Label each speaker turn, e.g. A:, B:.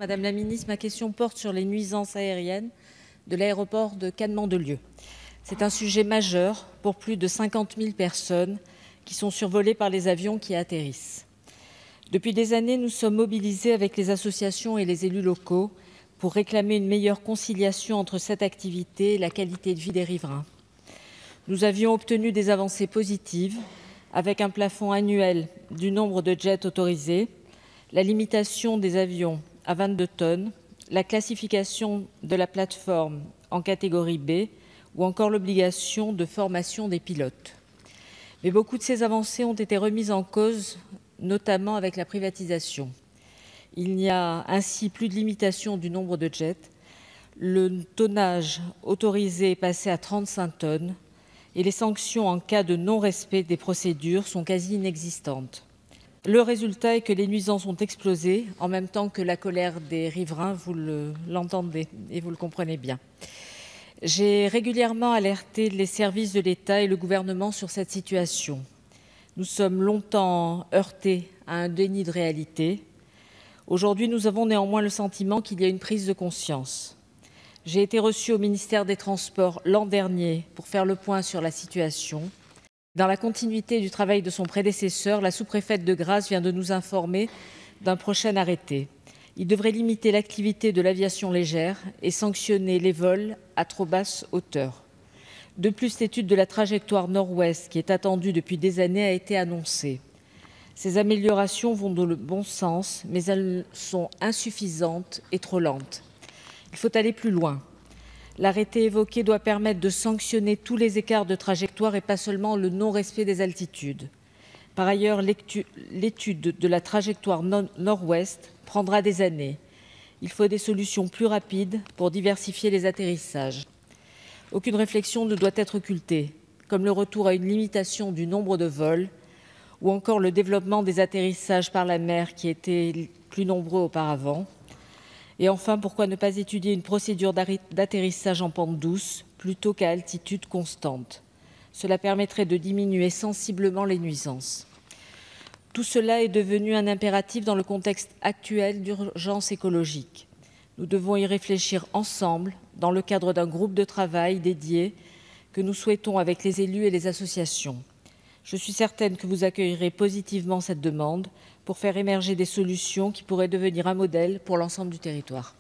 A: Madame la ministre, ma question porte sur les nuisances aériennes de l'aéroport de Cannes-Mandelieu. C'est un sujet majeur pour plus de 50 000 personnes qui sont survolées par les avions qui atterrissent. Depuis des années, nous sommes mobilisés avec les associations et les élus locaux pour réclamer une meilleure conciliation entre cette activité et la qualité de vie des riverains. Nous avions obtenu des avancées positives avec un plafond annuel du nombre de jets autorisés, la limitation des avions à 22 tonnes, la classification de la plateforme en catégorie B ou encore l'obligation de formation des pilotes. Mais beaucoup de ces avancées ont été remises en cause, notamment avec la privatisation. Il n'y a ainsi plus de limitation du nombre de jets, le tonnage autorisé est passé à 35 tonnes et les sanctions en cas de non-respect des procédures sont quasi inexistantes. Le résultat est que les nuisances ont explosé, en même temps que la colère des riverains, vous l'entendez et vous le comprenez bien. J'ai régulièrement alerté les services de l'État et le gouvernement sur cette situation. Nous sommes longtemps heurtés à un déni de réalité. Aujourd'hui, nous avons néanmoins le sentiment qu'il y a une prise de conscience. J'ai été reçue au ministère des Transports l'an dernier pour faire le point sur la situation. Dans la continuité du travail de son prédécesseur, la sous-préfète de Grasse vient de nous informer d'un prochain arrêté. Il devrait limiter l'activité de l'aviation légère et sanctionner les vols à trop basse hauteur. De plus, l'étude de la trajectoire nord-ouest, qui est attendue depuis des années, a été annoncée. Ces améliorations vont dans le bon sens, mais elles sont insuffisantes et trop lentes. Il faut aller plus loin. L'arrêté évoqué doit permettre de sanctionner tous les écarts de trajectoire et pas seulement le non-respect des altitudes. Par ailleurs, l'étude de la trajectoire nord-ouest prendra des années. Il faut des solutions plus rapides pour diversifier les atterrissages. Aucune réflexion ne doit être occultée, comme le retour à une limitation du nombre de vols ou encore le développement des atterrissages par la mer qui étaient plus nombreux auparavant. Et enfin, pourquoi ne pas étudier une procédure d'atterrissage en pente douce plutôt qu'à altitude constante? Cela permettrait de diminuer sensiblement les nuisances. Tout cela est devenu un impératif dans le contexte actuel d'urgence écologique. Nous devons y réfléchir ensemble dans le cadre d'un groupe de travail dédié que nous souhaitons avec les élus et les associations. Je suis certaine que vous accueillerez positivement cette demande pour faire émerger des solutions qui pourraient devenir un modèle pour l'ensemble du territoire.